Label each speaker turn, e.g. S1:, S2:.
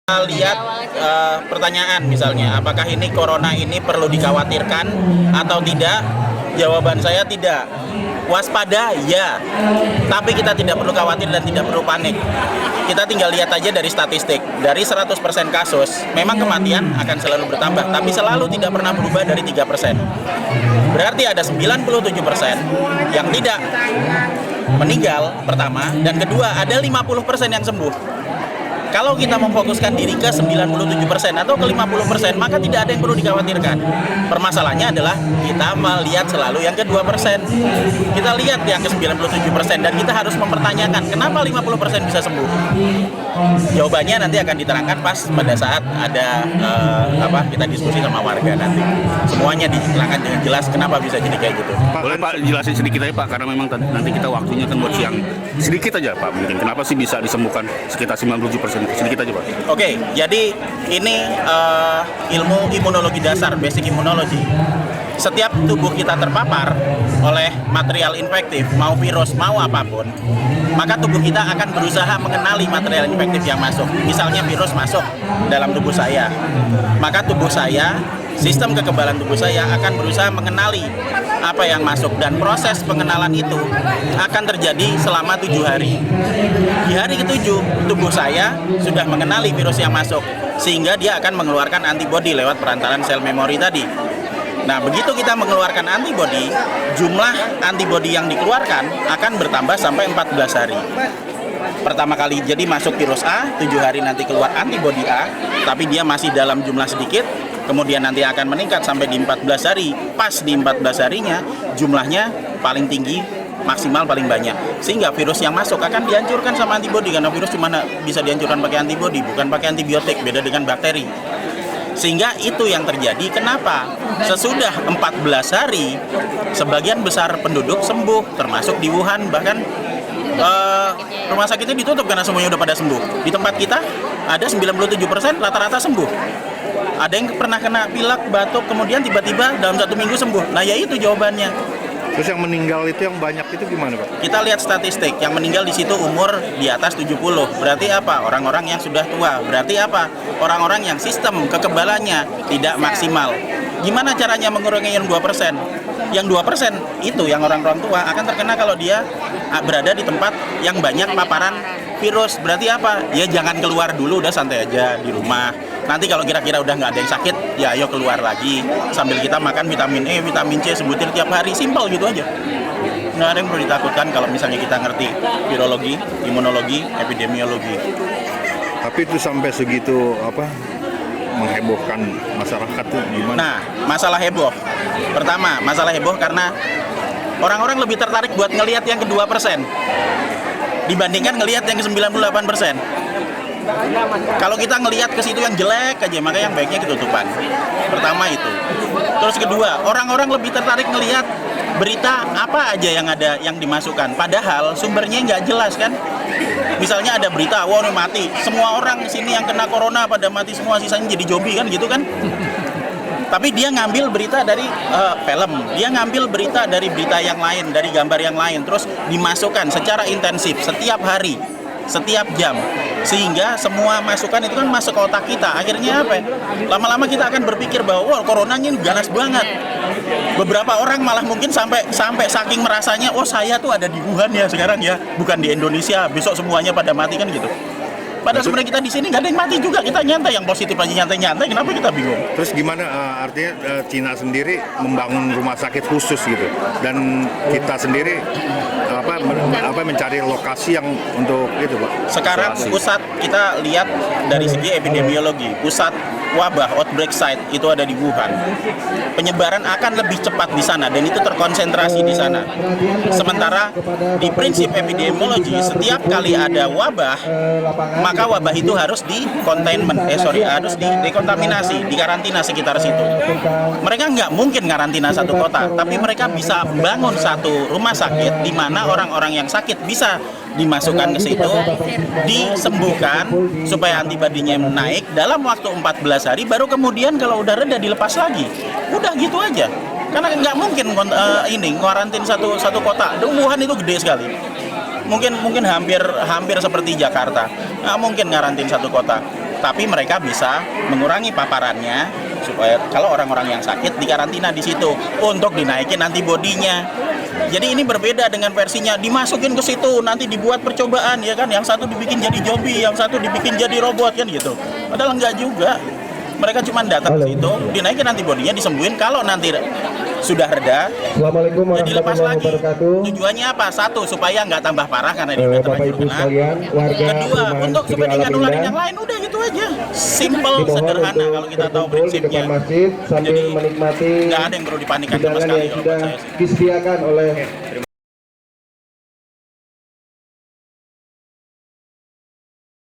S1: Lihat pertanyaan misalnya, apakah ini corona ini perlu dikhawatirkan atau tidak? Jawaban saya tidak. Waspada ya, tapi kita tidak perlu khawatir dan tidak perlu panik. Kita tinggal lihat aja dari statistik. Dari 100% kasus, memang kematian akan selalu bertambah, tapi selalu tidak pernah berubah dari 3%. Berarti ada 97% yang tidak meninggal pertama, dan kedua ada 50% yang sembuh. Kalau kita memfokuskan diri ke 97% atau ke 50%, maka tidak ada yang perlu dikhawatirkan. Permasalahannya adalah kita melihat selalu yang ke 2%. Kita lihat yang ke 97% dan kita harus mempertanyakan kenapa 50% bisa sembuh. Jawabannya nanti akan diterangkan pas pada saat ada kita diskusi sama warga nanti. Semuanya diterangkan dengan jelas kenapa bisa jadi kayak gitu.
S2: Boleh Pak jelasin sedikit aja Pak, karena memang nanti kita waktunya kan buat siang. Sedikit aja Pak, mungkin kenapa sih bisa disembuhkan sekitar 97%? Sedikit aja Pak.
S1: Oke, jadi ini ilmu imunologi dasar, basic immunology. Setiap tubuh kita terpapar oleh material infektif, mau virus, mau apapun, maka tubuh kita akan berusaha mengenali material infektif yang masuk. Misalnya virus masuk dalam tubuh saya, maka tubuh saya, sistem kekebalan tubuh saya akan berusaha mengenali apa yang masuk, dan proses pengenalan itu akan terjadi selama 7 hari. Di hari ke-7, tubuh saya sudah mengenali virus yang masuk, sehingga dia akan mengeluarkan antibodi lewat perantaran sel memori tadi. Nah, begitu kita mengeluarkan antibodi, jumlah antibodi yang dikeluarkan akan bertambah sampai 14 hari. Pertama kali jadi masuk virus A, 7 hari nanti keluar antibodi A, tapi dia masih dalam jumlah sedikit, kemudian nanti akan meningkat sampai di 14 hari. Pas di 14 harinya, jumlahnya paling tinggi, maksimal paling banyak. Sehingga virus yang masuk akan dihancurkan sama antibodi, karena virus cuma bisa dihancurkan pakai antibodi, bukan pakai antibiotik, beda dengan bakteri. Sehingga itu yang terjadi. Kenapa? Sesudah 14 hari, sebagian besar penduduk sembuh, termasuk di Wuhan. Bahkan rumah sakitnya ditutup karena semuanya udah pada sembuh. Di tempat kita ada 97% rata-rata sembuh. Ada yang pernah kena pilek, batuk, kemudian tiba-tiba dalam 1 minggu sembuh. Nah, ya itu jawabannya.
S3: Terus yang meninggal itu yang banyak itu gimana Pak?
S1: Kita lihat statistik, yang meninggal di situ umur di atas 70. Berarti apa? Orang-orang yang sudah tua. Berarti apa? Orang-orang yang sistem kekebalannya tidak maksimal. Gimana caranya mengurangi yang 2%? Yang 2% itu yang orang-orang tua akan terkena kalau dia berada di tempat yang banyak paparan virus. Berarti apa? Ya jangan keluar dulu, udah santai aja di rumah. Nanti kalau kira-kira udah nggak ada yang sakit, ya ayo keluar lagi. Sambil kita makan vitamin E, vitamin C, sebutir tiap hari. Simpel gitu aja. Nggak ada yang perlu ditakutkan kalau misalnya kita ngerti virologi, imunologi, epidemiologi.
S3: Tapi itu sampai segitu menghebohkan masyarakat tuh gimana?
S1: Nah, masalah heboh. Pertama, masalah heboh karena orang-orang lebih tertarik buat ngelihat yang ke-2% dibandingkan ngelihat yang ke-98%. Kalau kita ngelihat ke situ yang jelek aja, maka yang baiknya ketutupan. Pertama itu. Terus kedua, orang-orang lebih tertarik ngelihat berita apa aja yang ada yang dimasukkan. Padahal sumbernya nggak jelas kan. Misalnya ada berita, wah ini mati. Semua orang sini yang kena corona pada mati semua, sisanya jadi zombie kan gitu kan. Tapi dia ngambil berita dari film, dia ngambil berita dari berita yang lain, dari gambar yang lain, terus dimasukkan secara intensif setiap hari, setiap jam, sehingga semua masukan itu kan masuk ke otak kita. Akhirnya apa? Lama-lama kita akan berpikir bahwa wah corona ini ganas banget. Beberapa orang malah mungkin sampai saking merasanya, oh saya tuh ada di Wuhan ya sekarang ya, bukan di Indonesia. Besok semuanya pada mati kan gitu. Padahal sebenarnya kita di sini nggak ada yang mati juga, kita nyantai, yang positif aja nyantai-nyantai. Kenapa kita bingung?
S3: Terus gimana artinya Cina sendiri membangun rumah sakit khusus gitu, dan kita sendiri mencari lokasi yang untuk itu Pak?
S1: Sekarang pusat kita lihat dari segi epidemiologi, pusat wabah outbreak site itu ada di Wuhan. Penyebaran akan lebih cepat di sana dan itu terkonsentrasi di sana. Sementara di prinsip epidemiologi, setiap kali ada wabah, maka wabah itu harus harus dekontaminasi, dikarantina sekitar situ. Mereka nggak mungkin karantina satu kota, tapi mereka bisa bangun satu rumah sakit di mana orang-orang yang sakit bisa dimasukkan ke situ, disembuhkan supaya antibodinya naik dalam waktu 14 hari, baru kemudian kalau udah reda dilepas lagi. Udah gitu aja. Karena nggak mungkin ngarantin satu kota. Wuhan itu gede sekali. Mungkin hampir seperti Jakarta. Nggak mungkin ngarantin satu kota. tapi mereka bisa mengurangi paparannya supaya kalau orang-orang yang sakit dikarantina di situ untuk dinaikin antibodinya. Jadi ini berbeda dengan versinya dimasukin ke situ nanti dibuat percobaan ya kan, yang satu dibikin jadi zombie, yang satu dibikin jadi robot kan gitu. Padahal enggak juga. Mereka cuma datang ke situ, dinaikin antibodinya, disembuhin, kalau nanti sudah reda,
S4: Assalamualaikum
S1: ya dilepas
S4: warahmatullahi
S1: lagi.
S4: wabarakatuh.
S1: Tujuannya apa? Satu, supaya nggak tambah parah karena dia udah
S4: Bapak
S1: terlanjur
S4: Ibu
S1: kena.
S4: sekalian, warga
S1: Kedua,
S4: Perumahan
S1: untuk supaya
S4: Studio
S1: nggak
S4: Alam
S1: nularin
S4: Indah,
S1: yang lain, udah gitu aja. Simple,
S4: dimohon
S1: sederhana
S4: untuk
S1: kalau kita tahu
S4: berkumpul di
S1: prinsipnya.
S4: depan masjid sambil
S1: Jadi
S4: menikmati
S1: nggak ada yang perlu dipanikan sama
S4: hidangan
S1: sekali
S4: yang
S1: kalau
S4: sudah
S1: buat saya sih.
S4: disediakan oleh